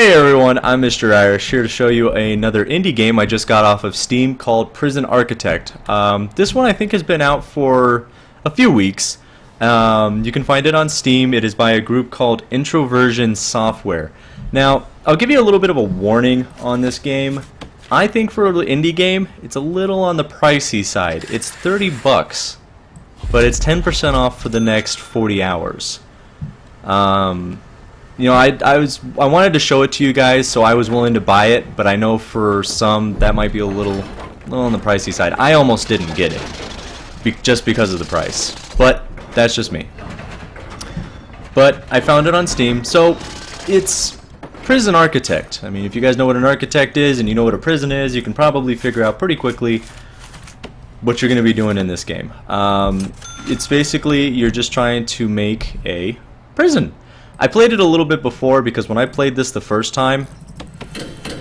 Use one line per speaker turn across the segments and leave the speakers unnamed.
Hey everyone, I'm Mr. Irish here to show you another indie game I just got off of Steam called Prison Architect. This one I think has been out for a few weeks. You can find it on Steam. It is by a group called Introversion Software. Now, I'll give you a little bit of a warning on this game. I think for an indie game, it's a little on the pricey side. It's 30 bucks, but it's 10% off for the next 40 hours. You know, I wanted to show it to you guys, so I was willing to buy it, but I know for some that might be a little on the pricey side. I almost didn't get it just because of the price, but that's just me. But I found it on Steam, so it's Prison Architect. I mean, if you guys know what an architect is and you know what a prison is, you can probably figure out pretty quickly what you're going to be doing in this game. It's basically you're just trying to make a prison. I played it a little bit before because when I played this the first time,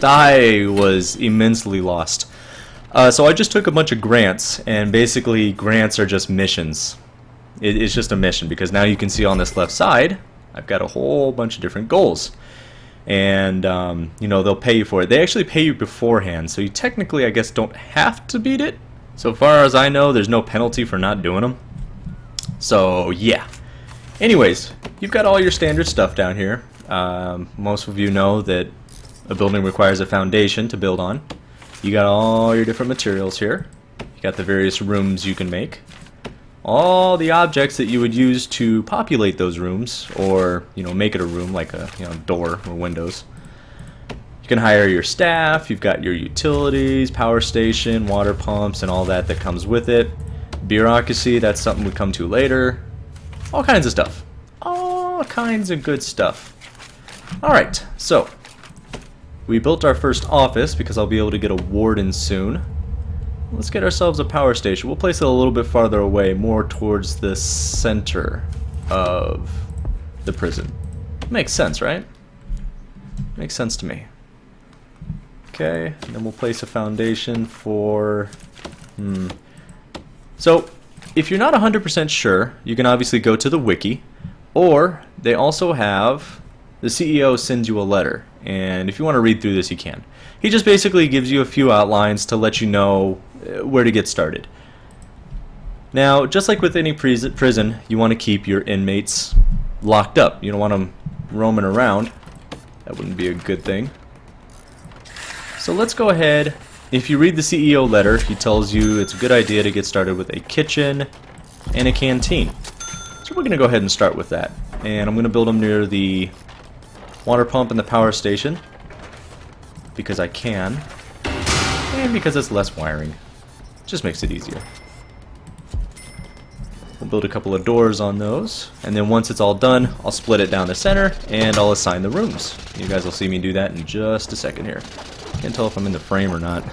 I was immensely lost. So I just took a bunch of grants, and basically grants are just missions. It's just a mission because now you can see on this left side, I've got a whole bunch of different goals. And, you know, they'll pay you for it. They actually pay you beforehand, so you technically, I guess, don't have to beat it. So far as I know, there's no penalty for not doing them. So, yeah. Anyways, you've got all your standard stuff down here. Most of you know that a building requires a foundation to build on. You got all your different materials here. You got the various rooms you can make. All the objects that you would use to populate those rooms, or make it a room like a door or windows. You can hire your staff. You've got your utilities, power station, water pumps, and all that comes with it. Bureaucracy, that's something we come to later. All kinds of stuff. All kinds of good stuff. Alright, so we built our first office because I'll be able to get a warden soon. Let's get ourselves a power station. We'll place it a little bit farther away, more towards the center of the prison. Makes sense, right? Makes sense to me. Okay, and then we'll place a foundation for... So, if you're not 100% sure, you can obviously go to the wiki, or they also have, the CEO sends you a letter, and if you want to read through this, you can. He just basically gives you a few outlines to let you know where to get started. Now, just like with any prison, you want to keep your inmates locked up. You don't want them roaming around. That wouldn't be a good thing. So let's go ahead. If you read the CEO letter, he tells you it's a good idea to get started with a kitchen and a canteen. So we're going to go ahead and start with that. And I'm going to build them near the water pump and the power station because I can, and because it's less wiring. Just makes it easier. We'll build a couple of doors on those, and then once it's all done, I'll split it down the center and I'll assign the rooms. You guys will see me do that in just a second here. Can't tell if I'm in the frame or not.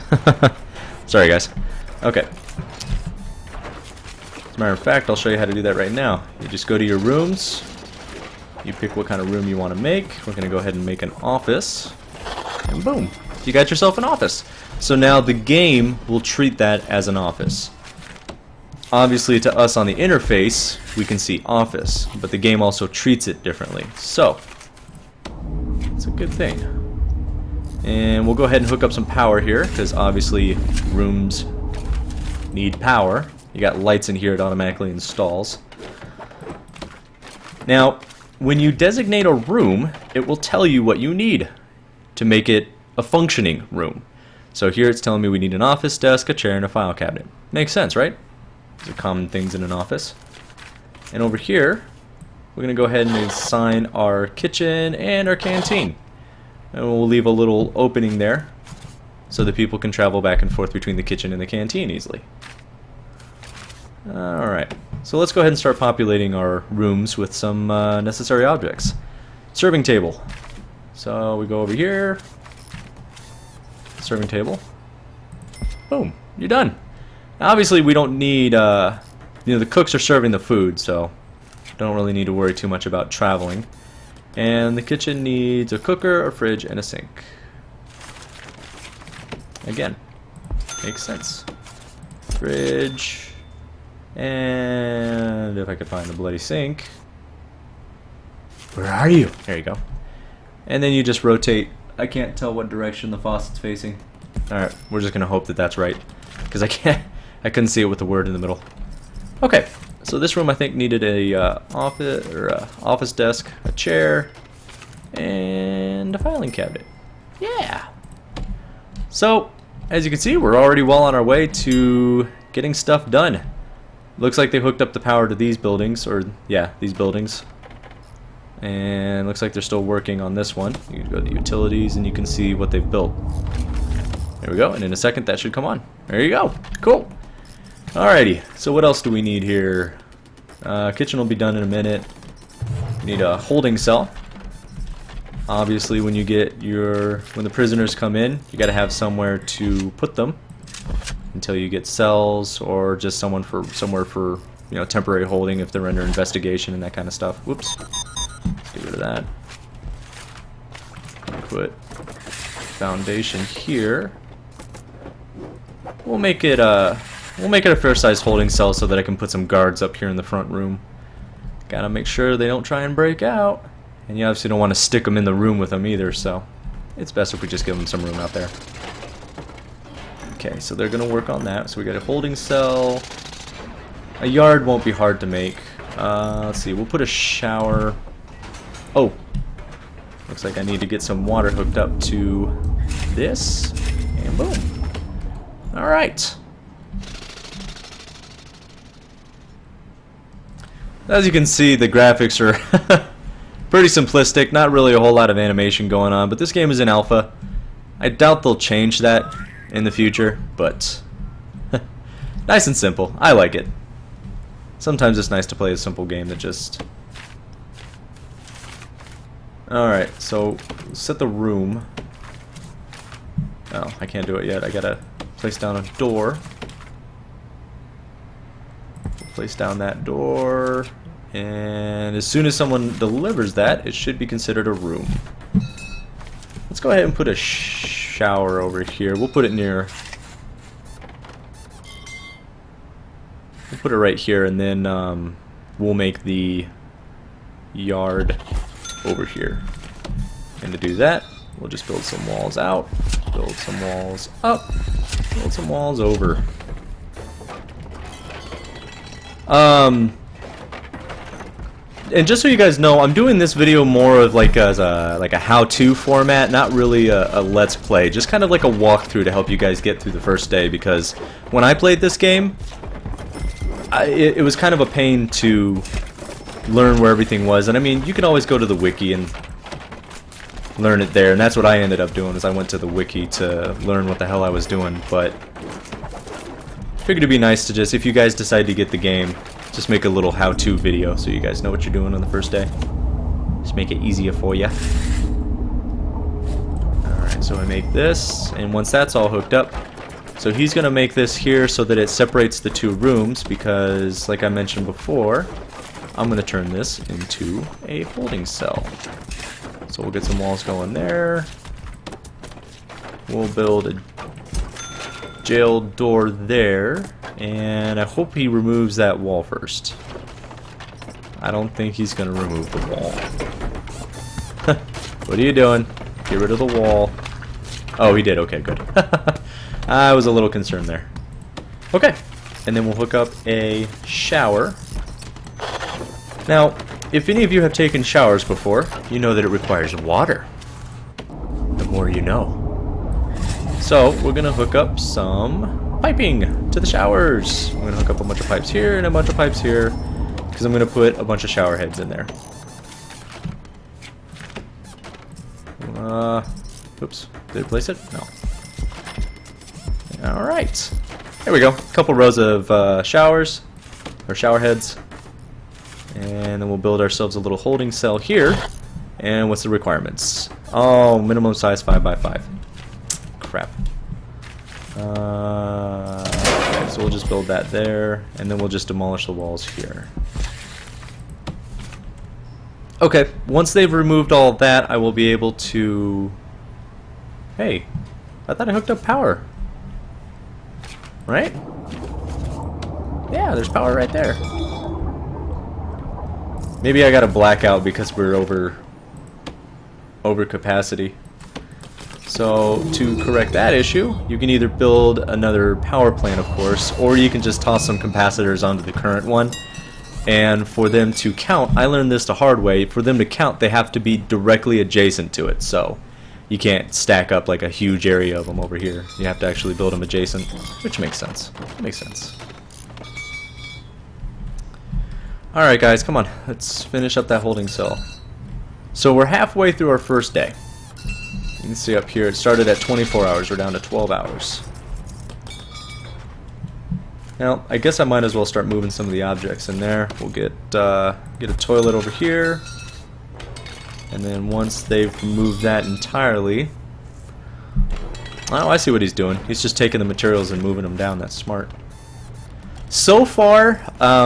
Sorry guys. Okay. As a matter of fact, I'll show you how to do that right now. You just go to your rooms. You pick what kind of room you want to make. We're going to go ahead and make an office. And boom. You got yourself an office. So now the game will treat that as an office. Obviously to us on the interface, we can see office. But the game also treats it differently. So, it's a good thing. And we'll go ahead and hook up some power here, because obviously rooms need power. You got lights in here, it automatically installs. Now, when you designate a room, it will tell you what you need to make it a functioning room. So here it's telling me we need an office desk, a chair, and a file cabinet. Makes sense, right? These are common things in an office. And over here, we're going to go ahead and assign our kitchen and our canteen. And we'll leave a little opening there so that people can travel back and forth between the kitchen and the canteen easily. Alright, so let's go ahead and start populating our rooms with some necessary objects. Serving table. So we go over here. Serving table. Boom, you're done. Now, obviously we don't need, the cooks are serving the food, so don't really need to worry too much about traveling. And the kitchen needs a cooker, a fridge, and a sink. Again, makes sense. Fridge, and if I could find the bloody sink. Where are you? There you go. And then you just rotate I can't tell what direction the faucet's facing. Alright, we're just gonna hope that that's right. Because I couldn't see it with the word in the middle. Okay, so this room I think needed a office desk, a chair, and a filing cabinet. Yeah! So, as you can see, we're already well on our way to getting stuff done. Looks like they hooked up the power to these buildings, or yeah, these buildings. And looks like they're still working on this one. You can go to utilities and you can see what they've built. There we go, and in a second that should come on. There you go. Cool. Alrighty, so what else do we need here? Kitchen will be done in a minute. We need a holding cell. Obviously, when the prisoners come in, you got to have somewhere to put them until you get cells, or just somewhere for temporary holding if they're under investigation and that kind of stuff. Whoops. Let's get rid of that. Put foundation here. We'll make it a fair-sized holding cell so that I can put some guards up here in the front room. Gotta make sure they don't try and break out. And you obviously don't want to stick them in the room with them either, so it's best if we just give them some room out there. Okay, so they're gonna work on that. So we got a holding cell. A yard won't be hard to make. Let's see, we'll put a shower. Oh, looks like I need to get some water hooked up to this, and boom. Alright. As you can see, the graphics are pretty simplistic, not really a whole lot of animation going on, but this game is in alpha. I doubt they'll change that in the future, but nice and simple. I like it. Sometimes it's nice to play a simple game that just... Alright, so set the room. Oh, I can't do it yet. I gotta place down a door. Place down that door, and as soon as someone delivers that, it should be considered a room. Let's go ahead and put a shower over here. We'll put it near... We'll put it right here, and then we'll make the yard over here. And to do that, we'll just build some walls out, build some walls up, build some walls over. And just so you guys know, I'm doing this video more of like as a how-to format, not really a let's play, just kind of like a walkthrough to help you guys get through the first day, because when I played this game, it was kind of a pain to learn where everything was. And I mean, you can always go to the wiki and learn it there, and that's what I ended up doing, is I went to the wiki to learn what the hell I was doing. But figured it'd be nice to just, if you guys decide to get the game, just make a little how-to video so you guys know what you're doing on the first day. Just make it easier for you. Alright, so I make this, and once that's all hooked up, so he's going to make this here so that it separates the two rooms, because, like I mentioned before, I'm going to turn this into a holding cell. So we'll get some walls going there. We'll build a jail door there, and I hope he removes that wall first. I don't think he's gonna remove the wall. What are you doing? Get rid of the wall. Oh, he did. Okay, good. I was a little concerned there. Okay, and then we'll hook up a shower. Now, if any of you have taken showers before, you know that it requires water. The more you know. So, we're going to hook up some piping to the showers. I'm going to hook up a bunch of pipes here and a bunch of pipes here, because I'm going to put a bunch of shower heads in there. Oops. Did it place it? No. Alright. There we go. A couple rows of showers, or shower heads. And then we'll build ourselves a little holding cell here. And what's the requirements? Oh, minimum size 5x5. Crap. Okay, so we'll just build that there, and then we'll just demolish the walls here. Okay, once they've removed all of that, I will be able to... Hey, I thought I hooked up power. Right? Yeah, there's power right there. Maybe I got a blackout because we're over capacity. So to correct that issue, you can either build another power plant, of course, or you can just toss some capacitors onto the current one. And for them to count, I learned this the hard way, for them to count they have to be directly adjacent to it. So you can't stack up like a huge area of them over here. You have to actually build them adjacent, which makes sense. Makes sense. Alright guys, come on. Let's finish up that holding cell. So we're halfway through our first day. You can see up here it started at 24 hours. We're down to 12 hours. Now, I guess I might as well start moving some of the objects in there. We'll get a toilet over here. And then once they've removed that entirely... Oh, I see what he's doing. He's just taking the materials and moving them down. That's smart. So far,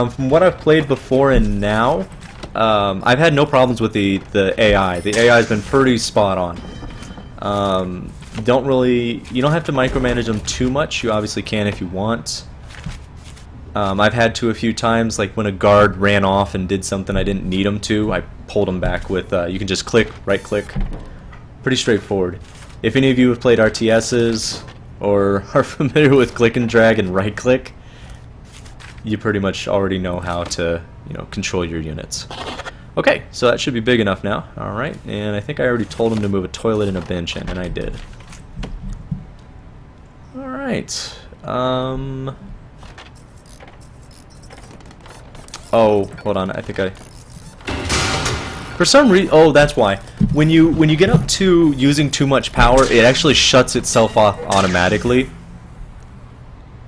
from what I've played before and now, I've had no problems with the AI. The AI has been pretty spot on. You don't have to micromanage them too much. You obviously can if you want. I've had to a few times, like when a guard ran off and did something I didn't need him to, I pulled him back with, you can just click, right click. Pretty straightforward. If any of you have played RTSs or are familiar with click and drag and right click, you pretty much already know how to, control your units. Okay, so that should be big enough now. Alright, and I think I already told him to move a toilet and a bench in, and I did. Alright, oh, hold on, I think I... For some reason, oh, that's why. When you get up to using too much power, it actually shuts itself off automatically.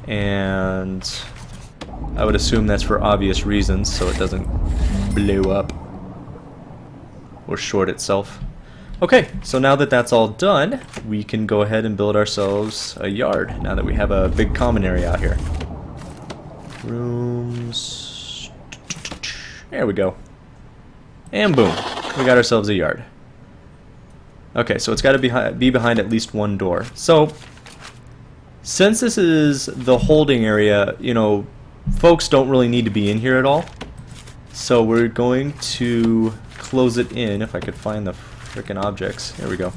And I would assume that's for obvious reasons, so it doesn't blow up or short itself. Okay, so now that that's all done, we can go ahead and build ourselves a yard, now that we have a big common area out here. Rooms... There we go. And boom, we got ourselves a yard. Okay, so it's got to be behind at least one door. So, since this is the holding area, folks don't really need to be in here at all. So we're going to close it in, if I could find the frickin' objects. There we go.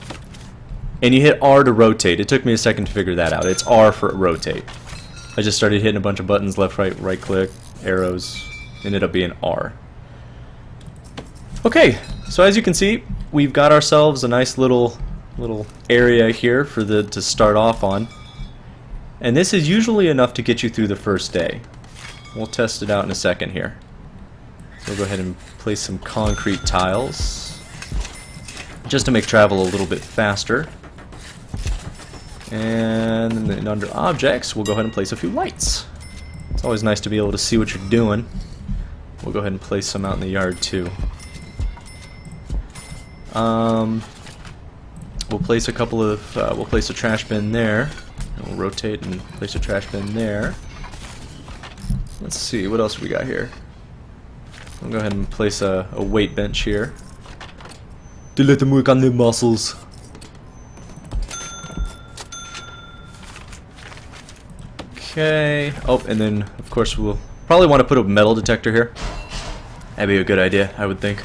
And you hit R to rotate. It took me a second to figure that out. It's R for rotate. I just started hitting a bunch of buttons, left, right click, arrows. Ended up being R. Okay, so as you can see, we've got ourselves a nice little area here for to start off on. And this is usually enough to get you through the first day. We'll test it out in a second here. We'll go ahead and place some concrete tiles just to make travel a little bit faster. And then under objects, we'll go ahead and place a few lights. It's always nice to be able to see what you're doing. We'll go ahead and place some out in the yard too. We'll place a couple of, we'll place a trash bin there. And we'll rotate and place a trash bin there. Let's see, what else we got here? I'll go ahead and place a weight bench here to let them work on their muscles. Okay. Oh, and then of course we'll probably want to put a metal detector here. That'd be a good idea, I would think.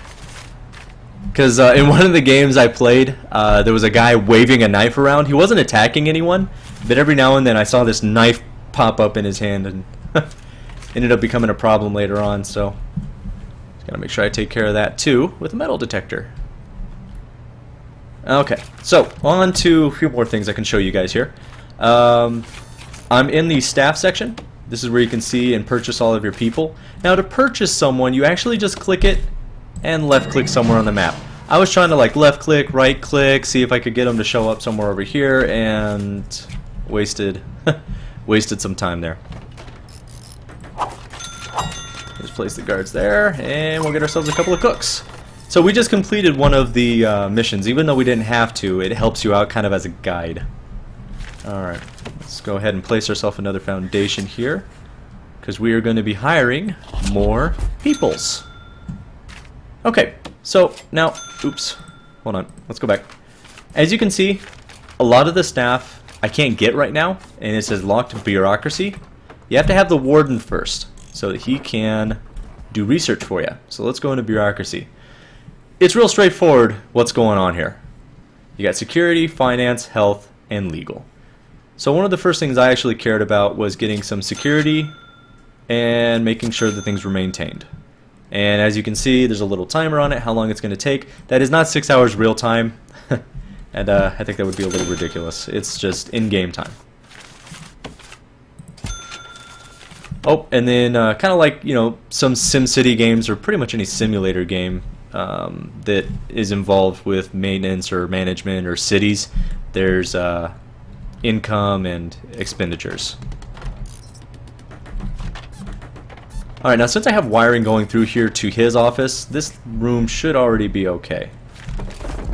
Because in one of the games I played, there was a guy waving a knife around. He wasn't attacking anyone, but every now and then I saw this knife pop up in his hand, and ended up becoming a problem later on. So just gotta make sure I take care of that too with a metal detector. Okay, so on to a few more things I can show you guys here. I'm in the staff section. This is where you can see and purchase all of your people. Now to purchase someone, you actually just click it and left click somewhere on the map. I was trying to like left click, right click, see if I could get them to show up somewhere over here, and wasted some time there. Just place the guards there, and we'll get ourselves a couple of cooks. So we just completed one of the missions. Even though we didn't have to, it helps you out kind of as a guide. Alright, let's go ahead and place ourselves another foundation here, because we are going to be hiring more peoples. Okay, so now, oops, hold on, let's go back. As you can see, a lot of the staff I can't get right now, and it says locked bureaucracy. You have to have the warden first, so that he can do research for you. So let's go into bureaucracy. It's real straightforward what's going on here. You got security, finance, health, and legal. So one of the first things I actually cared about was getting some security and making sure that things were maintained. And as you can see, there's a little timer on it, how long it's going to take. That is not 6 hours real time, and I think that would be a little ridiculous. It's just in-game time. Oh, and then kind of like, you know, some SimCity games or pretty much any simulator game that is involved with maintenance or management or cities, there's income and expenditures. Alright, now since I have wiring going through here to his office, this room should already be okay.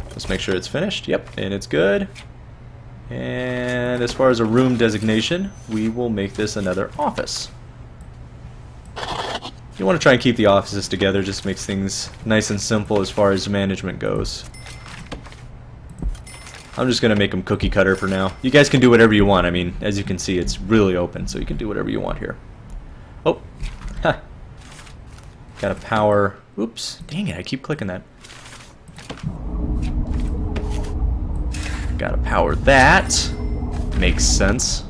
Let's make sure it's finished. Yep, and it's good. And as far as a room designation, we will make this another office. You want to try and keep the offices together, just makes things nice and simple as far as management goes. I'm just going to make them cookie cutter for now. You guys can do whatever you want. I mean, as you can see, it's really open, so you can do whatever you want here. Oh, ha. Gotta power. Oops, dang it, I keep clicking that. Gotta power that. Makes sense.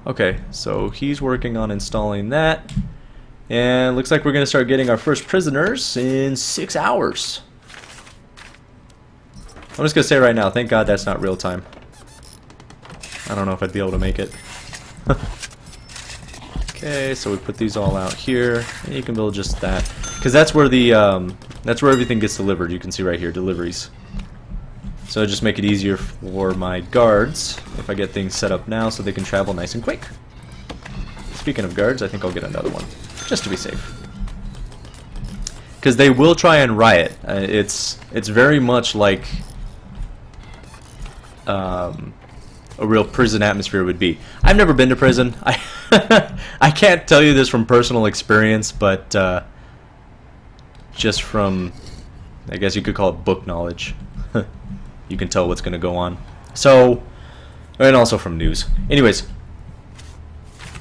Okay, so he's working on installing that. And looks like we're gonna start getting our first prisoners in 6 hours. I'm just gonna say right now, thank God that's not real time. I don't know if I'd be able to make it. Okay, so we put these all out here, and you can build just that, because that's where the that's where everything gets delivered. You can see right here, deliveries. So just make it easier for my guards if I get things set up now, so they can travel nice and quick. Speaking of guards, I think I'll get another one, just to be safe, because they will try and riot. It's very much like a real prison atmosphere would be. I've never been to prison. I can't tell you this from personal experience, but just from, I guess you could call it book knowledge, you can tell what's going to go on. So, and also from news. Anyways,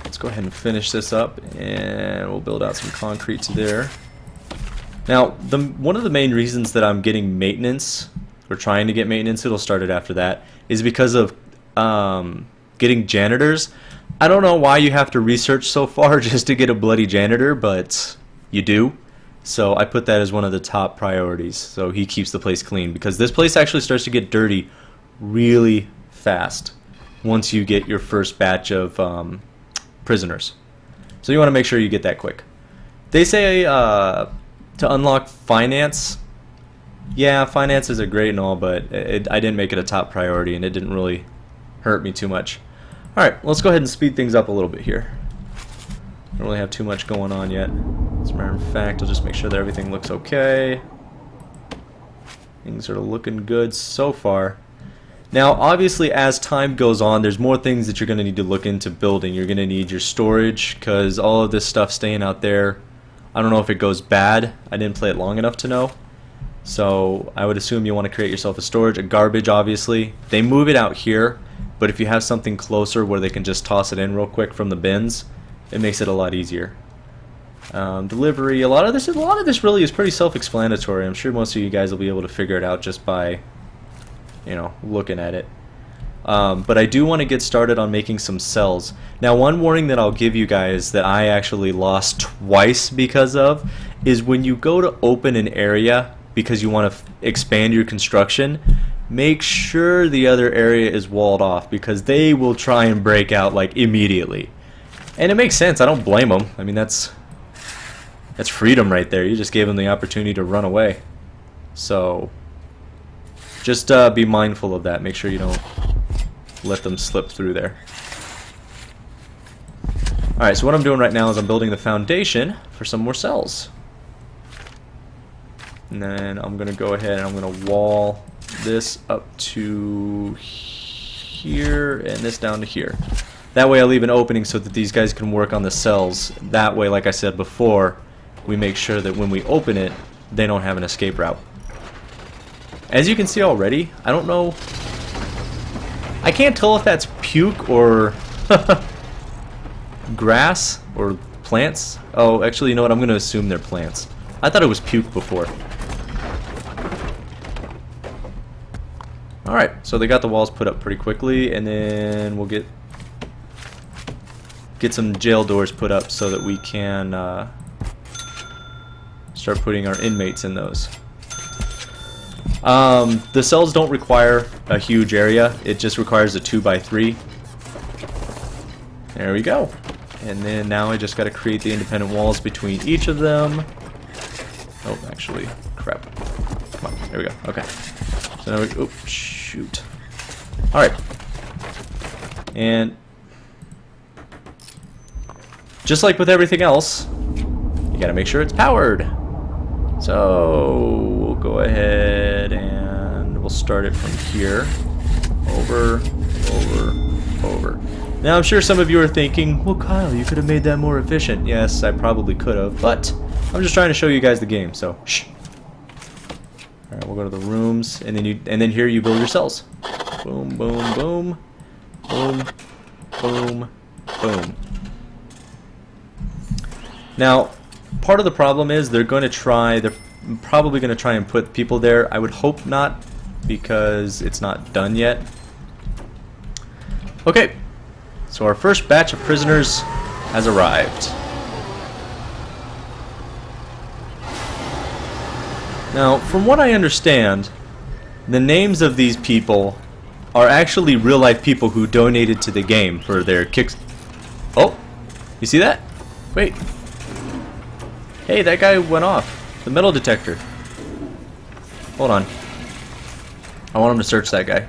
let's go ahead and finish this up, and we'll build out some concrete to there. Now, one of the main reasons that I'm getting maintenance, or trying to get maintenance, it'll start it after that, is because of getting janitors. I don't know why you have to research so far just to get a bloody janitor, but you do. So I put that as one of the top priorities, so he keeps the place clean, because this place actually starts to get dirty really fast once you get your first batch of prisoners. So you want to make sure you get that quick. They say to unlock finance. Yeah, finances are great and all, but I didn't make it a top priority, and it didn't really hurt me too much. Alright, let's go ahead and speed things up a little bit here. Don't really have too much going on yet. As a matter of fact, I'll just make sure that everything looks okay. Things are looking good so far. Now, obviously, as time goes on, there's more things that you're going to need to look into building. You're going to need your storage, because all of this stuff staying out there, I don't know if it goes bad. I didn't play it long enough to know. So I would assume you want to create yourself a storage, a garbage obviously. They move it out here, but if you have something closer where they can just toss it in real quick from the bins, it makes it a lot easier. Delivery, a lot of this really is pretty self-explanatory. I'm sure most of you guys will be able to figure it out just by, you know, looking at it. But I do want to get started on making some cells. Now, one warning that I'll give you guys that I actually lost twice because of is when you go to open an area because you want to expand your construction, make sure the other area is walled off, because they will try and break out like immediately. And it makes sense. I don't blame them. I mean, that's freedom right there. You just gave them the opportunity to run away. So just be mindful of that. Make sure you don't let them slip through there. Alright, so what I'm doing right now is I'm building the foundation for some more cells. And then I'm going to go ahead and I'm going to wall this up to here and this down to here. That way I leave an opening so that these guys can work on the cells. That way, like I said before, we make sure that when we open it, they don't have an escape route. As you can see already, I don't know, I can't tell if that's puke or grass or plants. Oh, actually, you know what, I'm going to assume they're plants. I thought it was puke before. Alright, so they got the walls put up pretty quickly, and then we'll get some jail doors put up so that we can start putting our inmates in those. The cells don't require a huge area, it just requires a 2x3. There we go. And then now I just got to create the independent walls between each of them. Oh, actually, crap. Come on, there we go. Okay. So now we, oh, shoot. Alright. And just like with everything else, you gotta make sure it's powered. So we'll go ahead and we'll start it from here. Over, over, over. Now I'm sure some of you are thinking, well Kyle, you could have made that more efficient. Yes, I probably could have, but I'm just trying to show you guys the game, so shh. Alright, we'll go to the rooms, and then here you build your cells. Boom, boom, boom. Boom, boom, boom. Now, part of the problem is they're probably going to try and put people there. I would hope not, because it's not done yet. Okay, so our first batch of prisoners has arrived. Now, from what I understand, the names of these people are actually real-life people who donated to the game for their kicks. Oh, you see that? Wait. Hey, that guy went off. The metal detector. Hold on. I want him to search that guy.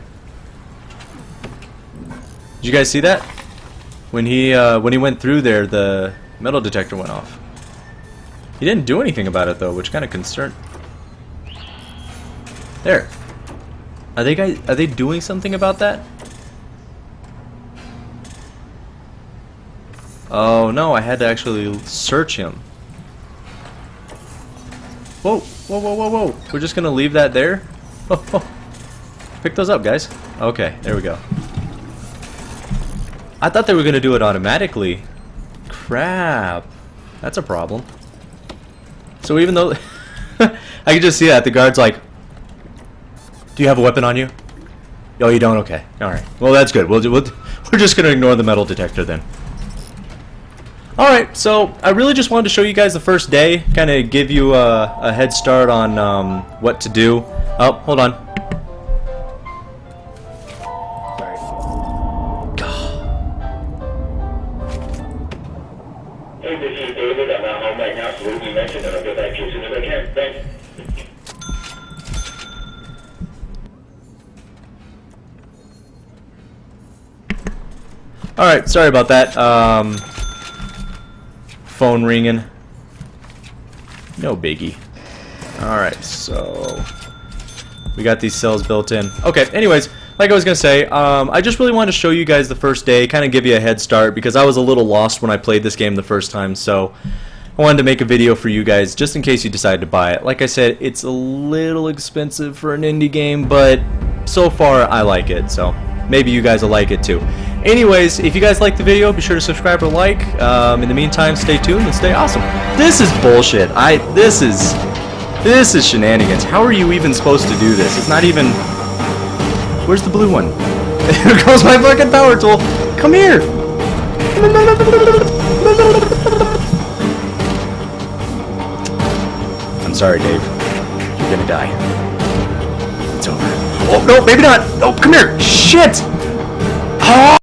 Did you guys see that? When he went through there, the metal detector went off. He didn't do anything about it though, which kind of concerned. There. Are they doing something about that? Oh no, I had to actually search him. Whoa, whoa, whoa, whoa, whoa. We're just gonna leave that there? Oh, oh. Pick those up, guys. Okay, there we go. I thought they were gonna do it automatically. Crap. That's a problem. So even though I can just see that the guard's like, do you have a weapon on you? Oh, you don't? Okay. Alright. Well, that's good. We're just going to ignore the metal detector then. Alright, so I really just wanted to show you guys the first day. Kind of give you a head start on what to do. Oh, hold on.
Hey, this is David. I'm at home right now, so we'll be mentioned, and I'll get back to you as soon as I can. Thanks.
Alright, sorry about that. Phone ringing. No biggie. Alright, so we got these cells built in. Okay, anyways, like I was going to say, I just really wanted to show you guys the first day, kind of give you a head start, because I was a little lost when I played this game the first time, so I wanted to make a video for you guys, just in case you decided to buy it. Like I said, it's a little expensive for an indie game, but so far I like it, so maybe you guys will like it too. Anyways, if you guys like the video, be sure to subscribe or like. In the meantime, stay tuned and stay awesome. This is bullshit. This is shenanigans. How are you even supposed to do this? It's not even... Where's the blue one? Here goes my fucking power tool. Come here. I'm sorry, Dave. You're gonna die. It's over. Oh, no, maybe not. Oh, come here. Shit. Oh!